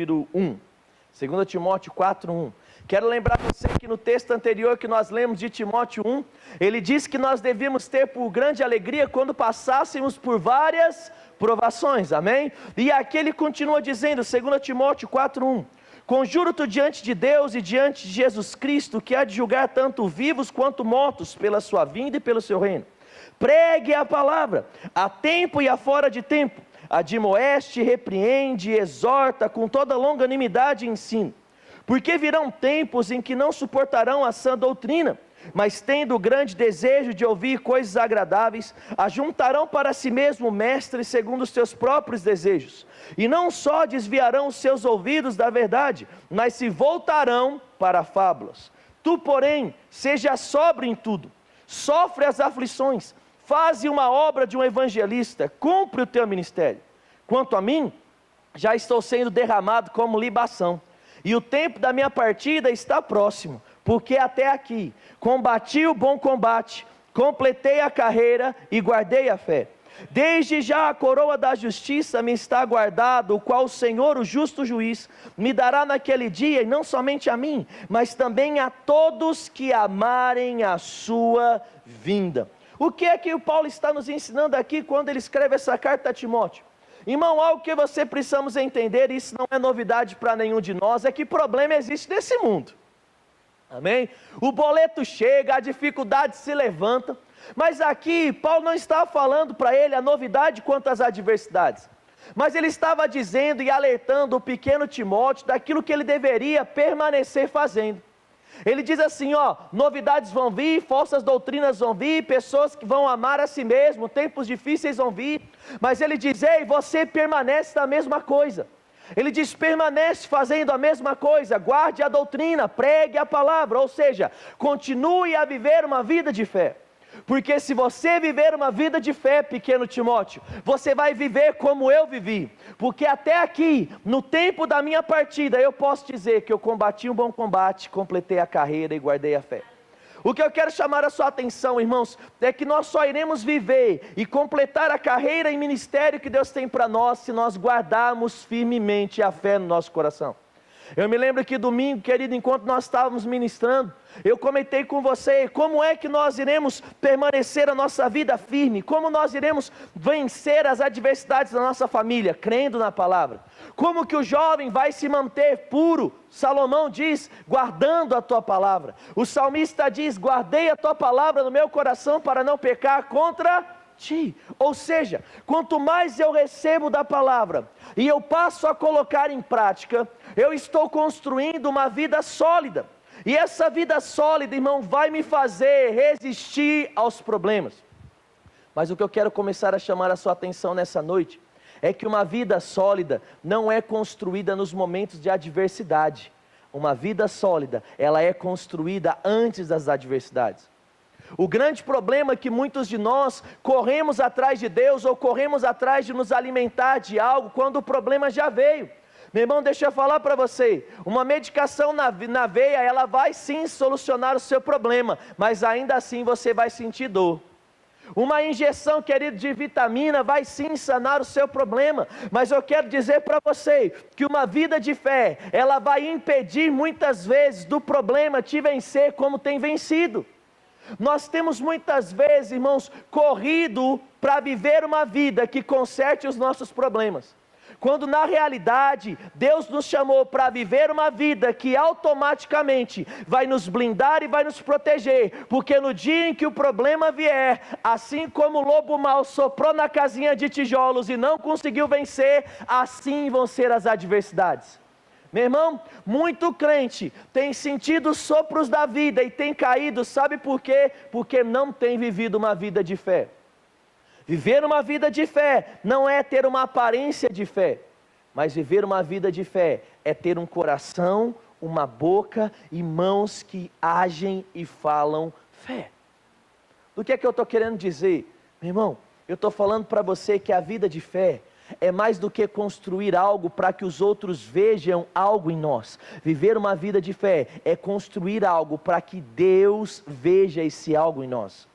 número 1. 2 Timóteo 4:1. Quero lembrar você que no texto anterior que nós lemos de Timóteo 1, ele diz que nós devíamos ter por grande alegria quando passássemos por várias provações, amém? E aqui ele continua dizendo, 2 Timóteo 4:1, conjuro-te diante de Deus e diante de Jesus Cristo, que há de julgar tanto vivos quanto mortos pela sua vinda e pelo seu reino. Pregue a palavra, a tempo e a fora de tempo, admoeste, repreende, exorta com toda longanimidade e ensino. Porque virão tempos em que não suportarão a sã doutrina, mas tendo grande desejo de ouvir coisas agradáveis, ajuntarão para si mesmo mestres segundo os seus próprios desejos. E não só desviarão os seus ouvidos da verdade, mas se voltarão para fábulas. Tu, porém, seja sóbrio em tudo, sofre as aflições, faze uma obra de um evangelista, cumpre o teu ministério. Quanto a mim, já estou sendo derramado como libação, e o tempo da minha partida está próximo, porque até aqui combati o bom combate, completei a carreira e guardei a fé. Desde já a coroa da justiça me está guardada, o qual o Senhor, o justo juiz, me dará naquele dia, e não somente a mim, mas também a todos que amarem a sua vinda. O que é que o Paulo está nos ensinando aqui quando ele escreve essa carta a Timóteo? Irmão, algo que você precisamos entender, e isso não é novidade para nenhum de nós, é que problema existe nesse mundo. Amém? O boleto chega, a dificuldade se levanta, mas aqui Paulo não está falando para ele a novidade quanto às adversidades, mas ele estava dizendo e alertando o pequeno Timóteo daquilo que ele deveria permanecer fazendo. Ele diz assim, novidades vão vir, falsas doutrinas vão vir, pessoas que vão amar a si mesmo, tempos difíceis vão vir, mas ele diz, ei, você permanece na mesma coisa. Ele diz, permanece fazendo a mesma coisa, guarde a doutrina, pregue a palavra, ou seja, continue a viver uma vida de fé. Porque se você viver uma vida de fé, pequeno Timóteo, você vai viver como eu vivi. Porque até aqui, no tempo da minha partida, eu posso dizer que eu combati um bom combate, completei a carreira e guardei a fé. O que eu quero chamar a sua atenção, irmãos, é que nós só iremos viver e completar a carreira e ministério que Deus tem para nós, se nós guardarmos firmemente a fé no nosso coração. Eu me lembro que domingo, querido, enquanto nós estávamos ministrando, eu comentei com você como é que nós iremos permanecer a nossa vida firme, como nós iremos vencer as adversidades da nossa família, crendo na palavra. Como que o jovem vai se manter puro? Salomão diz, guardando a tua palavra. O salmista diz, guardei a tua palavra no meu coração para não pecar contra ti. Ou seja, quanto mais eu recebo da palavra e eu passo a colocar em prática, eu estou construindo uma vida sólida. E essa vida sólida, irmão, vai me fazer resistir aos problemas. Mas o que eu quero começar a chamar a sua atenção nessa noite é que uma vida sólida não é construída nos momentos de adversidade. Uma vida sólida, ela é construída antes das adversidades. O grande problema é que muitos de nós corremos atrás de Deus ou corremos atrás de nos alimentar de algo quando o problema já veio. Meu irmão, deixa eu falar para você, uma medicação na veia, ela vai sim solucionar o seu problema, mas ainda assim você vai sentir dor. Uma injeção, querido, de vitamina vai sim sanar o seu problema, mas eu quero dizer para você que uma vida de fé, ela vai impedir muitas vezes do problema te vencer como tem vencido. Nós temos muitas vezes, irmãos, corrido para viver uma vida que conserte os nossos problemas, quando na realidade Deus nos chamou para viver uma vida que automaticamente vai nos blindar e vai nos proteger, porque no dia em que o problema vier, assim como o lobo mau soprou na casinha de tijolos e não conseguiu vencer, assim vão ser as adversidades. Meu irmão, muito crente tem sentido os sopros da vida e tem caído, sabe por quê? Porque não tem vivido uma vida de fé. Viver uma vida de fé não é ter uma aparência de fé, mas viver uma vida de fé é ter um coração, uma boca e mãos que agem e falam fé. Do que é que eu estou querendo dizer? Meu irmão, eu estou falando para você que a vida de fé é mais do que construir algo para que os outros vejam algo em nós. Viver uma vida de fé é construir algo para que Deus veja esse algo em nós.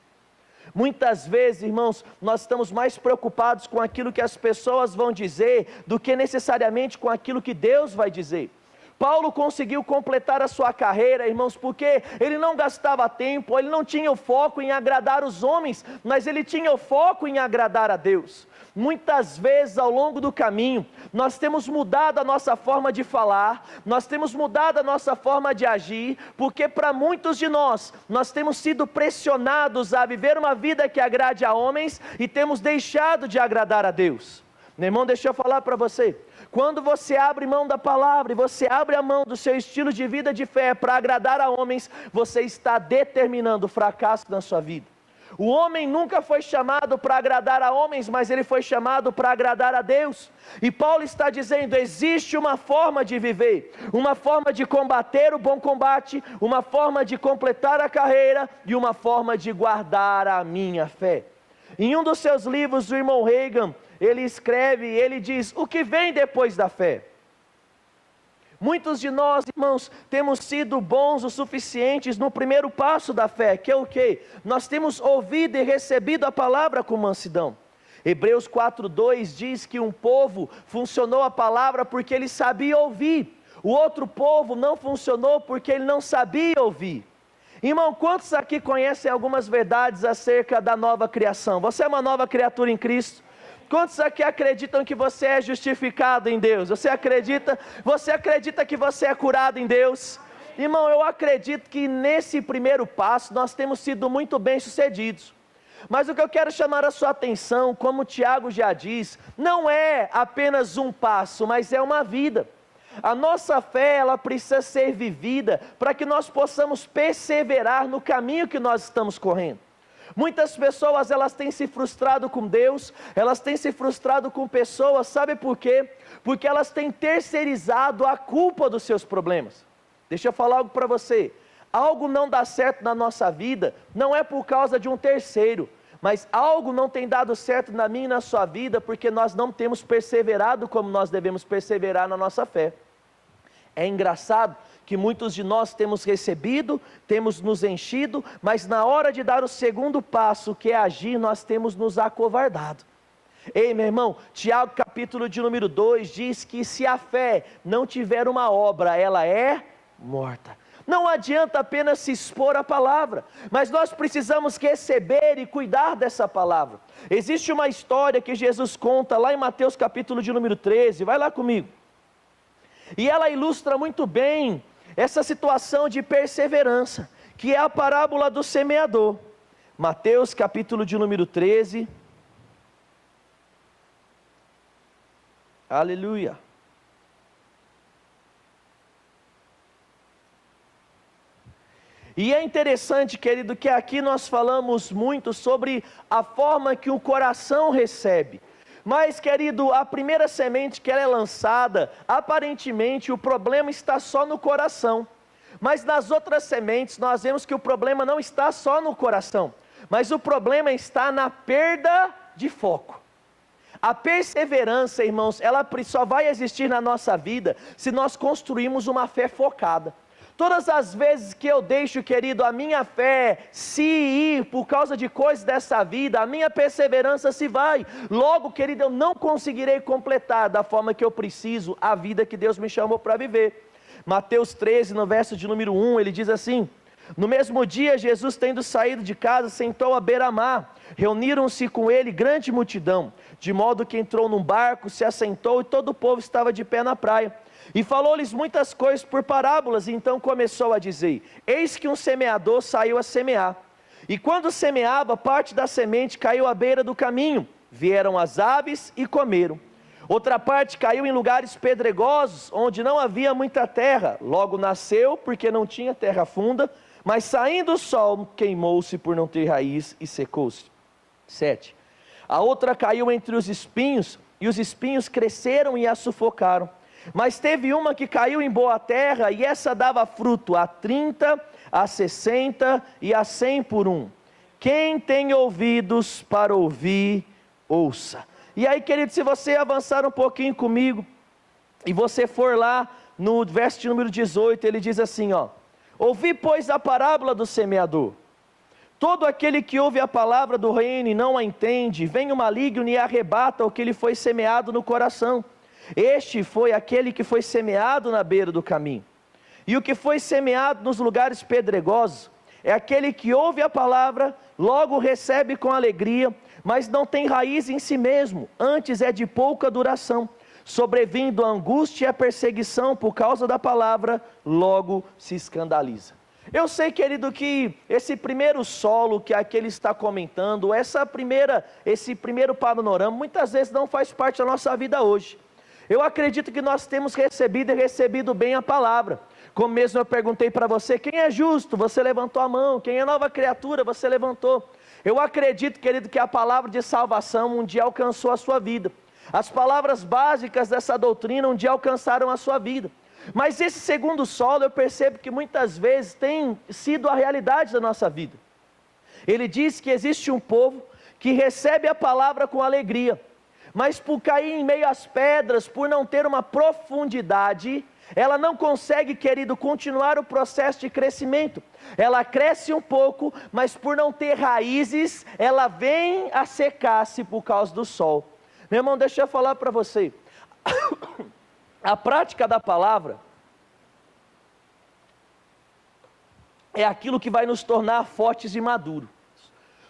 Muitas vezes, irmãos, nós estamos mais preocupados com aquilo que as pessoas vão dizer do que necessariamente com aquilo que Deus vai dizer. Paulo conseguiu completar a sua carreira, irmãos, porque ele não gastava tempo, ele não tinha o foco em agradar os homens, mas ele tinha o foco em agradar a Deus. Muitas vezes ao longo do caminho, nós temos mudado a nossa forma de falar, nós temos mudado a nossa forma de agir, porque para muitos de nós temos sido pressionados a viver uma vida que agrade a homens e temos deixado de agradar a Deus. Meu irmão, deixa eu falar para você, quando você abre mão da palavra e você abre a mão do seu estilo de vida de fé para agradar a homens, você está determinando o fracasso na sua vida. O homem nunca foi chamado para agradar a homens, mas ele foi chamado para agradar a Deus. E Paulo está dizendo, existe uma forma de viver, uma forma de combater o bom combate, uma forma de completar a carreira e uma forma de guardar a minha fé. Em um dos seus livros, o irmão Reagan, ele escreve, ele diz, o que vem depois da fé? Muitos de nós, irmãos, temos sido bons o suficientes no primeiro passo da fé, que é o quê? Nós temos ouvido e recebido a palavra com mansidão. Hebreus 4:2 diz que um povo funcionou a palavra porque ele sabia ouvir, o outro povo não funcionou porque ele não sabia ouvir. Irmão, quantos aqui conhecem algumas verdades acerca da nova criação? Você é uma nova criatura em Cristo? Quantos aqui acreditam que você é justificado em Deus? Você acredita que você é curado em Deus? Irmão, eu acredito que nesse primeiro passo nós temos sido muito bem sucedidos. Mas o que eu quero chamar a sua atenção, como o Tiago já diz, não é apenas um passo, mas é uma vida. A nossa fé, ela precisa ser vivida para que nós possamos perseverar no caminho que nós estamos correndo. Muitas pessoas, elas têm se frustrado com Deus, elas têm se frustrado com pessoas, sabe por quê? Porque elas têm terceirizado a culpa dos seus problemas. Deixa eu falar algo para você, algo não dá certo na nossa vida, não é por causa de um terceiro, mas algo não tem dado certo na minha e na sua vida, porque nós não temos perseverado como nós devemos perseverar na nossa fé. É engraçado que muitos de nós temos recebido, temos nos enchido, mas na hora de dar o segundo passo, que é agir, nós temos nos acovardado. Ei, meu irmão, Tiago capítulo de número 2 diz que se a fé não tiver uma obra, ela é morta. Não adianta apenas se expor à palavra, mas nós precisamos receber e cuidar dessa palavra. Existe uma história que Jesus conta lá em Mateus capítulo de número 13, vai lá comigo. E ela ilustra muito bem essa situação de perseverança, que é a parábola do semeador. Mateus capítulo de número 13. Aleluia. E é interessante, querido, que aqui nós falamos muito sobre a forma que o coração recebe. Mas, querido, a primeira semente que ela é lançada, aparentemente o problema está só no coração. Mas nas outras sementes nós vemos que o problema não está só no coração, mas o problema está na perda de foco. A perseverança, irmãos, ela só vai existir na nossa vida se nós construirmos uma fé focada. Todas as vezes que eu deixo, querido, a minha fé se ir por causa de coisas dessa vida, a minha perseverança se vai. Logo, querido, eu não conseguirei completar da forma que eu preciso a vida que Deus me chamou para viver. Mateus 13, no verso de número 1, ele diz assim: no mesmo dia, Jesus, tendo saído de casa, sentou à beira-mar. Reuniram-se com ele grande multidão, de modo que entrou num barco, se assentou e todo o povo estava de pé na praia. E falou-lhes muitas coisas por parábolas, e então começou a dizer: eis que um semeador saiu a semear. E quando semeava, parte da semente caiu à beira do caminho. Vieram as aves e comeram. Outra parte caiu em lugares pedregosos, onde não havia muita terra. Logo nasceu, porque não tinha terra funda, mas saindo o sol, queimou-se por não ter raiz e secou-se. 7. A outra caiu entre os espinhos, e os espinhos cresceram e a sufocaram. Mas teve uma que caiu em boa terra, e essa dava fruto a 30, a 60 e a 100 por um. Quem tem ouvidos para ouvir, ouça. E aí, querido, se você avançar um pouquinho comigo, e você for lá no verso de número 18, ele diz assim, ó: ouvi, pois, a parábola do semeador. Todo aquele que ouve a palavra do reino e não a entende, vem o maligno e arrebata o que lhe foi semeado no coração. Este foi aquele que foi semeado na beira do caminho. E o que foi semeado nos lugares pedregosos é aquele que ouve a palavra, logo recebe com alegria, mas não tem raiz em si mesmo, antes é de pouca duração. Sobrevindo a angústia e a perseguição por causa da palavra, logo se escandaliza. Eu sei, querido, que esse primeiro solo que aqui ele está comentando, esse primeiro panorama, muitas vezes não faz parte da nossa vida hoje. Eu acredito que nós temos recebido e recebido bem a palavra. Como mesmo eu perguntei para você, quem é justo? Você levantou a mão. Quem é nova criatura? Você levantou. Eu acredito, querido, que a palavra de salvação um dia alcançou a sua vida. As palavras básicas dessa doutrina um dia alcançaram a sua vida. Mas esse segundo solo eu percebo que muitas vezes tem sido a realidade da nossa vida. Ele diz que existe um povo que recebe a palavra com alegria, mas por cair em meio às pedras, por não ter uma profundidade, ela não consegue, querido, continuar o processo de crescimento. Ela cresce um pouco, mas por não ter raízes, ela vem a secar-se por causa do sol. Meu irmão, deixa eu falar para você. A prática da palavra é aquilo que vai nos tornar fortes e maduros.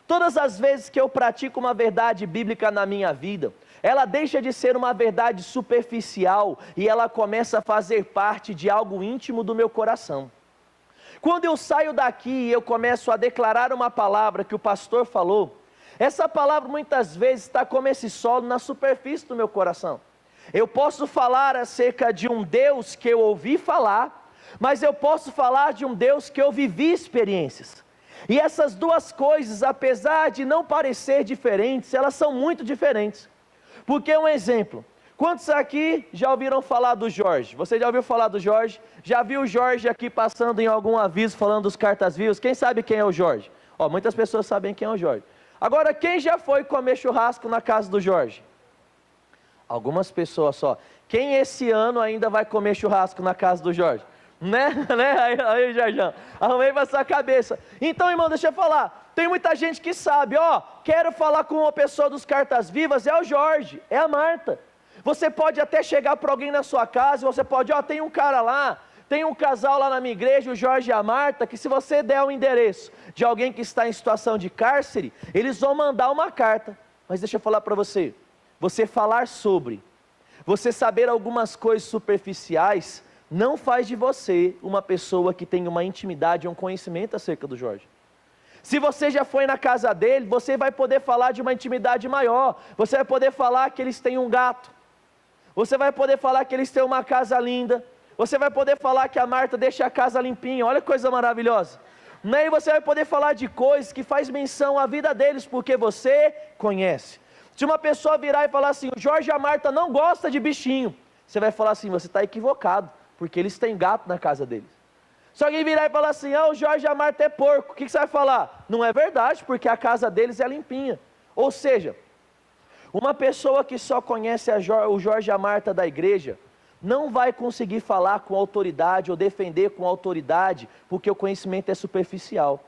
Todas as vezes que eu pratico uma verdade bíblica na minha vida, ela deixa de ser uma verdade superficial e ela começa a fazer parte de algo íntimo do meu coração. Quando eu saio daqui e eu começo a declarar uma palavra que o pastor falou, essa palavra muitas vezes está como esse solo na superfície do meu coração. Eu posso falar acerca de um Deus que eu ouvi falar, mas eu posso falar de um Deus que eu vivi experiências. E essas duas coisas, apesar de não parecer diferentes, elas são muito diferentes. Porque um exemplo, quantos aqui já ouviram falar do Jorge? Você já ouviu falar do Jorge? Já viu o Jorge aqui passando em algum aviso falando dos cartas-vivas? Quem sabe quem é o Jorge? Muitas pessoas sabem quem é o Jorge. Agora, quem já foi comer churrasco na casa do Jorge? Algumas pessoas só. Quem esse ano ainda vai comer churrasco na casa do Jorge? Né? Aí, Jorjão, arrumei para sua cabeça. Então, irmão, deixa eu falar. Tem muita gente que sabe, quero falar com uma pessoa dos cartas vivas, é o Jorge, é a Marta. Você pode até chegar para alguém na sua casa, você pode, tem um cara lá, tem um casal lá na minha igreja, o Jorge e a Marta, que se você der o endereço de alguém que está em situação de cárcere, eles vão mandar uma carta. Mas deixa eu falar para você, você falar sobre, você saber algumas coisas superficiais, não faz de você uma pessoa que tem uma intimidade, um conhecimento acerca do Jorge. Se você já foi na casa dele, você vai poder falar de uma intimidade maior, você vai poder falar que eles têm um gato, você vai poder falar que eles têm uma casa linda, você vai poder falar que a Marta deixa a casa limpinha, olha que coisa maravilhosa. E você vai poder falar de coisas que faz menção à vida deles, porque você conhece. Se uma pessoa virar e falar assim, o Jorge e a Marta não gostam de bichinho, você vai falar assim, você está equivocado, porque eles têm gato na casa deles. Se alguém virar e falar assim, o Jorge e a Marta é porco, o que você vai falar? Não é verdade, porque a casa deles é limpinha. Ou seja, uma pessoa que só conhece o Jorge e a Marta da igreja, não vai conseguir falar com autoridade ou defender com autoridade, porque o conhecimento é superficial.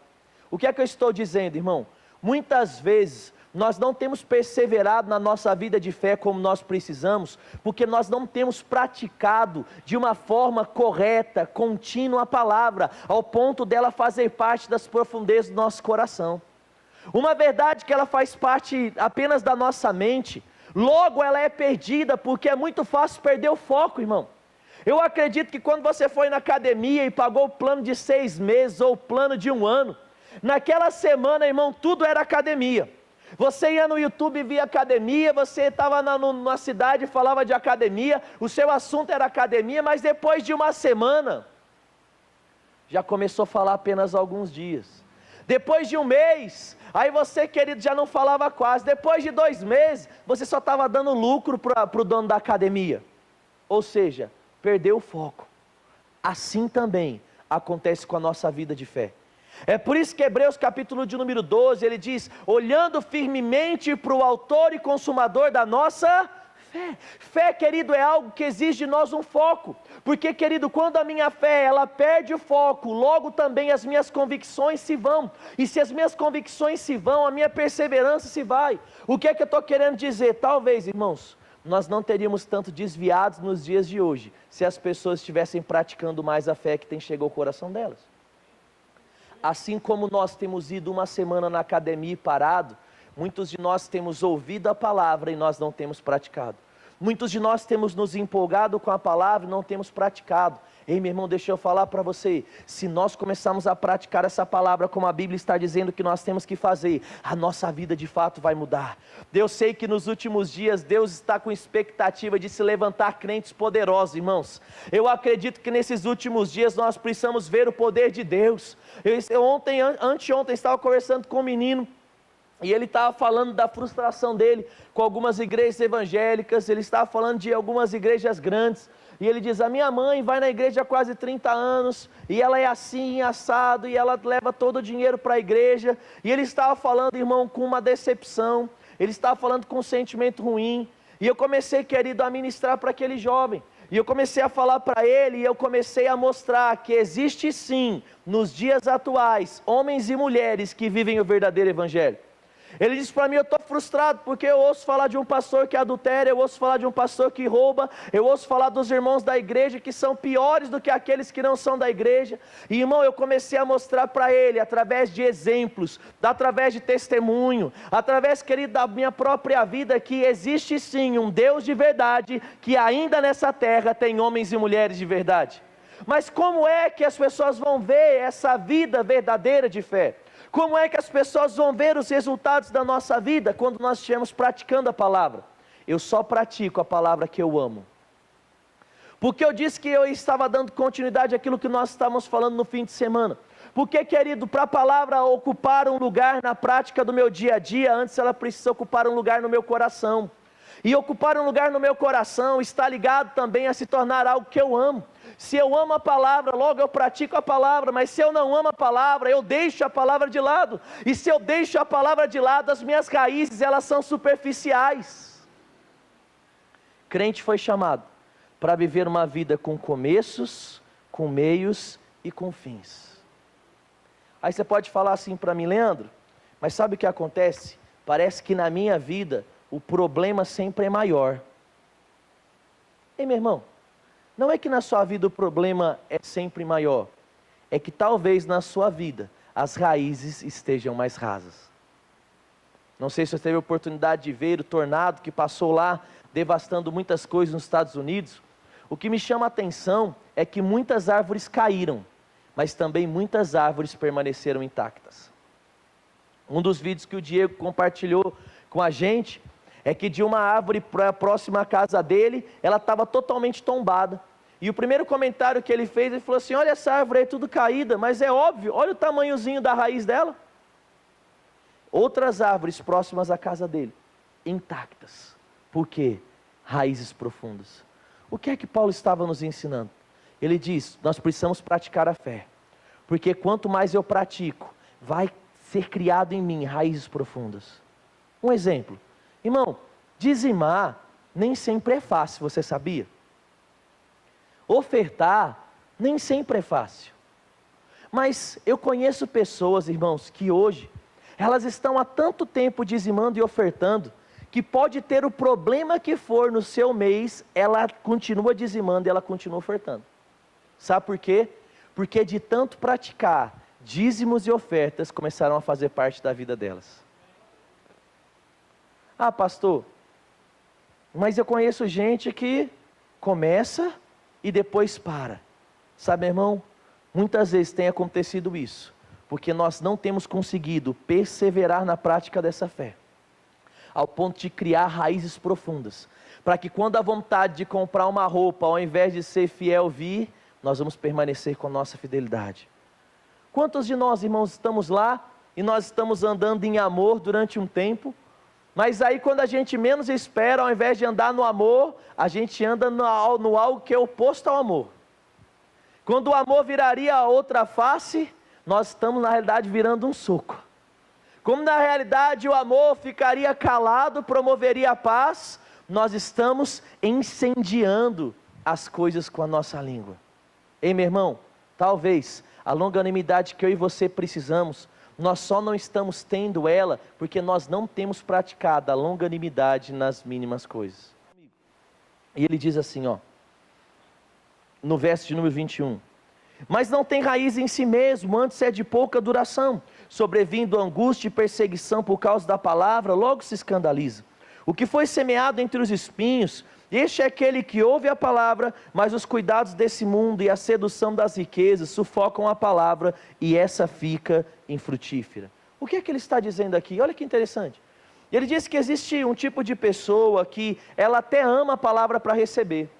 O que é que eu estou dizendo, irmão? Muitas vezes nós não temos perseverado na nossa vida de fé como nós precisamos, porque nós não temos praticado de uma forma correta, contínua a palavra, ao ponto dela fazer parte das profundezas do nosso coração. Uma verdade que ela faz parte apenas da nossa mente, logo ela é perdida, porque é muito fácil perder o foco, irmão. Eu acredito que quando você foi na academia e pagou o plano de 6 meses ou o plano de 1 ano, naquela semana, irmão, tudo era academia. Você ia no YouTube e via academia, você estava na cidade e falava de academia, o seu assunto era academia, mas depois de uma semana, já começou a falar apenas alguns dias. Depois de 1 mês, aí você, querido, já não falava quase. Depois de 2 meses, você só estava dando lucro para o dono da academia. Ou seja, perdeu o foco. Assim também acontece com a nossa vida de fé. É por isso que Hebreus capítulo de número 12, ele diz, olhando firmemente para o autor e consumador da nossa Fé, querido, é algo que exige de nós um foco, porque, querido, quando a minha fé, ela perde o foco, logo também as minhas convicções se vão, e se as minhas convicções se vão, a minha perseverança se vai. O que é que eu estou querendo dizer? Talvez, irmãos, nós não teríamos tanto desviados nos dias de hoje, se as pessoas estivessem praticando mais a fé que tem chegado ao coração delas. Assim como nós temos ido uma semana na academia e parado, muitos de nós temos ouvido a palavra e nós não temos praticado. Muitos de nós temos nos empolgado com a palavra e não temos praticado. Ei, meu irmão, deixa eu falar para você, se nós começarmos a praticar essa palavra como a Bíblia está dizendo que nós temos que fazer, a nossa vida de fato vai mudar. Eu sei que nos últimos dias Deus está com expectativa de se levantar crentes poderosos, irmãos. Eu acredito que nesses últimos dias nós precisamos ver o poder de Deus. Anteontem estava conversando com um menino, e ele estava falando da frustração dele com algumas igrejas evangélicas, ele estava falando de algumas igrejas grandes, e ele diz, a minha mãe vai na igreja há quase 30 anos, e ela é assim, assado, e ela leva todo o dinheiro para a igreja, e ele estava falando, irmão, com uma decepção, ele estava falando com um sentimento ruim, e eu comecei, querido, a ministrar para aquele jovem, e eu comecei a falar para ele, e eu comecei a mostrar que existe sim, nos dias atuais, homens e mulheres que vivem o verdadeiro evangelho. Ele disse para mim, eu estou frustrado, porque eu ouço falar de um pastor que adultera, eu ouço falar de um pastor que rouba, eu ouço falar dos irmãos da igreja que são piores do que aqueles que não são da igreja. E irmão, eu comecei a mostrar para ele, através de exemplos, através de testemunho, através, querido, da minha própria vida, que existe sim um Deus de verdade, que ainda nessa terra tem homens e mulheres de verdade. Mas como é que as pessoas vão ver essa vida verdadeira de fé? Como é que as pessoas vão ver os resultados da nossa vida quando nós estivermos praticando a palavra? Eu só pratico a palavra que eu amo. Porque eu disse que eu estava dando continuidade àquilo que nós estávamos falando no fim de semana. Porque, querido, para a palavra ocupar um lugar na prática do meu dia a dia, antes ela precisa ocupar um lugar no meu coração. E ocupar um lugar no meu coração está ligado também a se tornar algo que eu amo. Se eu amo a palavra, logo eu pratico a palavra, mas se eu não amo a palavra, eu deixo a palavra de lado. E se eu deixo a palavra de lado, as minhas raízes, elas são superficiais. Crente foi chamado para viver uma vida com começos, com meios e com fins. Aí você pode falar assim para mim, Leandro, mas sabe o que acontece? Parece que na minha vida, o problema sempre é maior. Ei, meu irmão, não é que na sua vida o problema é sempre maior, é que talvez na sua vida as raízes estejam mais rasas. Não sei se você teve a oportunidade de ver o tornado que passou lá, devastando muitas coisas nos Estados Unidos. O que me chama a atenção é que muitas árvores caíram, mas também muitas árvores permaneceram intactas. Um dos vídeos que o Diego compartilhou com a gente é que de uma árvore próxima à casa dele, ela estava totalmente tombada. E o primeiro comentário que ele fez, ele falou assim, olha essa árvore aí tudo caída, mas é óbvio, olha o tamanhozinho da raiz dela. Outras árvores próximas à casa dele, intactas. Por quê? Raízes profundas. O que é que Paulo estava nos ensinando? Ele diz, nós precisamos praticar a fé, porque quanto mais eu pratico, vai ser criado em mim raízes profundas. Um exemplo, irmão, dizimar nem sempre é fácil, você sabia? Ofertar nem sempre é fácil. Mas eu conheço pessoas, irmãos, que hoje, elas estão há tanto tempo dizimando e ofertando, que pode ter o problema que for no seu mês, ela continua dizimando e ela continua ofertando. Sabe por quê? Porque de tanto praticar dízimos e ofertas, começaram a fazer parte da vida delas. Ah, pastor, mas eu conheço gente que começa e depois para. Sabe, irmão, muitas vezes tem acontecido isso, porque nós não temos conseguido perseverar na prática dessa fé, ao ponto de criar raízes profundas, para que quando a vontade de comprar uma roupa, ao invés de ser fiel vir, nós vamos permanecer com a nossa fidelidade. Quantos de nós, irmãos, estamos lá, e nós estamos andando em amor durante um tempo, mas aí quando a gente menos espera, ao invés de andar no amor, a gente anda no algo que é oposto ao amor. Quando o amor viraria a outra face, nós estamos na realidade virando um soco. Como na realidade o amor ficaria calado, promoveria a paz, nós estamos incendiando as coisas com a nossa língua. Ei, meu irmão, talvez a longanimidade que eu e você precisamos, nós só não estamos tendo ela porque nós não temos praticado a longanimidade nas mínimas coisas. E ele diz assim, no verso de número 21, mas não tem raiz em si mesmo, antes é de pouca duração, sobrevindo angústia e perseguição por causa da palavra, logo se escandaliza. O que foi semeado entre os espinhos, este é aquele que ouve a palavra, mas os cuidados desse mundo e a sedução das riquezas sufocam a palavra e essa fica infrutífera. O que é que ele está dizendo aqui? Olha que interessante. Ele diz que existe um tipo de pessoa que ela até ama a palavra para receber.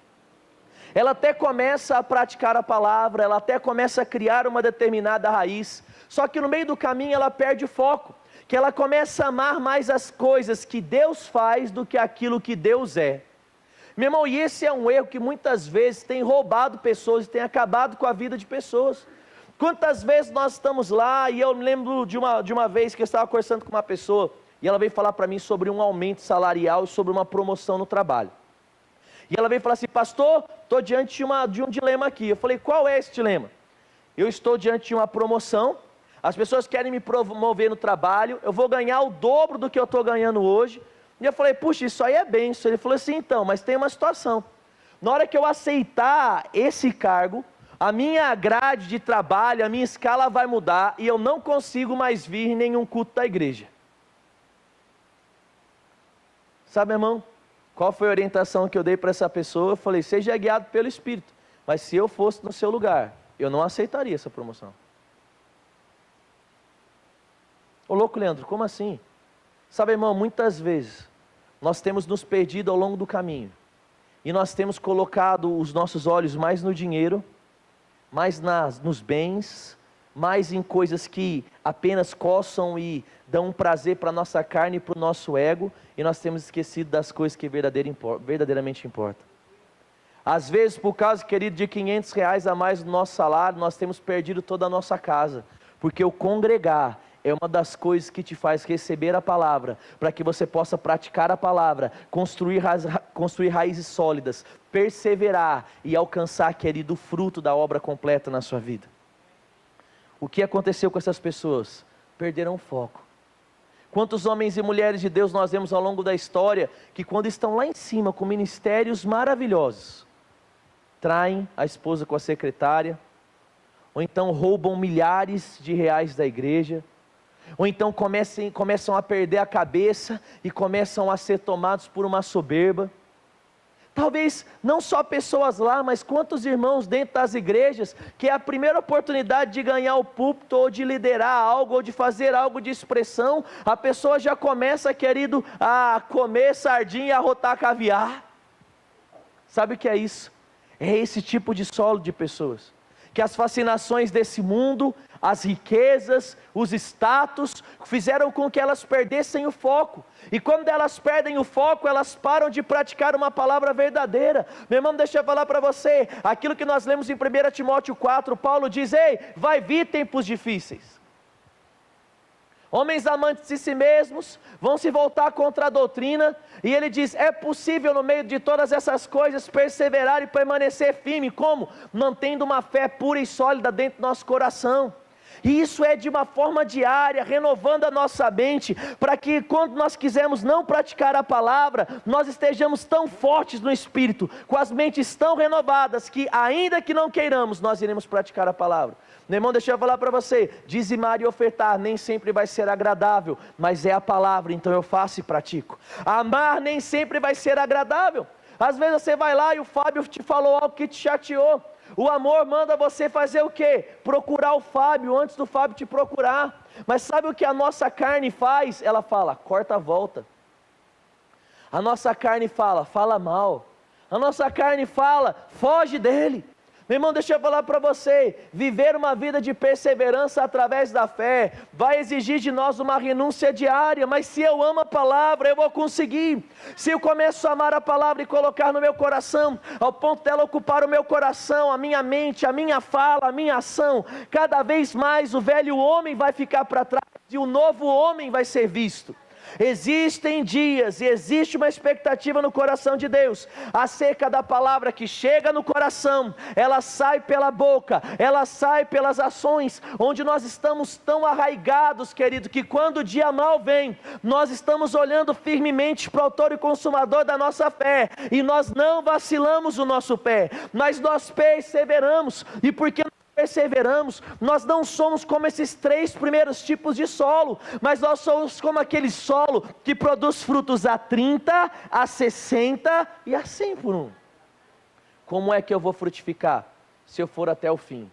Ela até começa a praticar a palavra, ela até começa a criar uma determinada raiz, só que no meio do caminho ela perde o foco, que ela começa a amar mais as coisas que Deus faz do que aquilo que Deus é. Meu irmão, e esse é um erro que muitas vezes tem roubado pessoas, tem acabado com a vida de pessoas. Quantas vezes nós estamos lá, e eu me lembro de uma vez que eu estava conversando com uma pessoa, e ela veio falar para mim sobre um aumento salarial e sobre uma promoção no trabalho. E ela veio falar assim, pastor, estou diante de um dilema aqui. Eu falei, qual é esse dilema? Eu estou diante de uma promoção, as pessoas querem me promover no trabalho, eu vou ganhar o dobro do que eu estou ganhando hoje. E eu falei, puxa, isso aí é bênção. Ele falou assim, então, mas tem uma situação. Na hora que eu aceitar esse cargo, a minha grade de trabalho, a minha escala vai mudar e eu não consigo mais vir em nenhum culto da igreja. Sabe, irmão, qual foi a orientação que eu dei para essa pessoa? Eu falei, seja guiado pelo Espírito, mas se eu fosse no seu lugar, eu não aceitaria essa promoção. Ô louco, Leandro, como assim? Sabe, irmão, muitas vezes nós temos nos perdido ao longo do caminho e nós temos colocado os nossos olhos mais no dinheiro, mais nos bens, mais em coisas que apenas coçam e dão um prazer para a nossa carne e para o nosso ego, e nós temos esquecido das coisas que verdadeiramente importam. Às vezes, por causa, querido, de R$500 a mais do nosso salário, nós temos perdido toda a nossa casa, porque o congregar é uma das coisas que te faz receber a palavra, para que você possa praticar a palavra, construir raízes sólidas, perseverar e alcançar, querido, o fruto da obra completa na sua vida. O que aconteceu com essas pessoas? Perderam o foco. Quantos homens e mulheres de Deus nós vemos ao longo da história, que quando estão lá em cima com ministérios maravilhosos, traem a esposa com a secretária, ou então roubam milhares de reais da igreja, ou então começam a perder a cabeça e começam a ser tomados por uma soberba. Talvez não só pessoas lá, mas quantos irmãos dentro das igrejas, que é a primeira oportunidade de ganhar o púlpito, ou de liderar algo, ou de fazer algo de expressão, a pessoa já começa, querido, a comer sardinha e a arrotar caviar. Sabe o que é isso? É esse tipo de solo de pessoas, que as fascinações desse mundo, as riquezas, os status, fizeram com que elas perdessem o foco, e quando elas perdem o foco, elas param de praticar uma palavra verdadeira. Meu irmão, deixa eu falar para você, aquilo que nós lemos em 1 Timóteo 4, Paulo diz, ei, vai vir tempos difíceis, homens amantes de si mesmos, vão se voltar contra a doutrina, e ele diz, é possível no meio de todas essas coisas, perseverar e permanecer firme, como? Mantendo uma fé pura e sólida dentro do nosso coração, e isso é de uma forma diária, renovando a nossa mente, para que quando nós quisermos não praticar a palavra, nós estejamos tão fortes no Espírito, com as mentes tão renovadas, que ainda que não queiramos, nós iremos praticar a palavra. Meu irmão, deixa eu falar para você, dizimar e ofertar nem sempre vai ser agradável, mas é a palavra, então eu faço e pratico. Amar nem sempre vai ser agradável, às vezes você vai lá e o Fábio te falou algo que te chateou. O amor manda você fazer o quê? Procurar o Fábio antes do Fábio te procurar. Mas sabe o que a nossa carne faz? Ela fala, corta a volta. A nossa carne fala mal. A nossa carne fala, foge dele. Meu irmão, deixa eu falar para você, viver uma vida de perseverança através da fé, vai exigir de nós uma renúncia diária, mas se eu amo a palavra, eu vou conseguir. Se eu começo a amar a palavra e colocar no meu coração, ao ponto dela ocupar o meu coração, a minha mente, a minha fala, a minha ação, cada vez mais o velho homem vai ficar para trás e o novo homem vai ser visto. Existem dias e existe uma expectativa no coração de Deus acerca da palavra que chega no coração, ela sai pela boca, ela sai pelas ações, onde nós estamos tão arraigados, querido, que quando o dia mal vem, nós estamos olhando firmemente para o autor e consumador da nossa fé, e nós não vacilamos o nosso pé, mas nós perseveramos. E porque perseveramos, nós não somos como esses 3 primeiros tipos de solo, mas nós somos como aquele solo que produz frutos a 30, a 60 e a 100 por um. Como é que eu vou frutificar? Se eu for até o fim.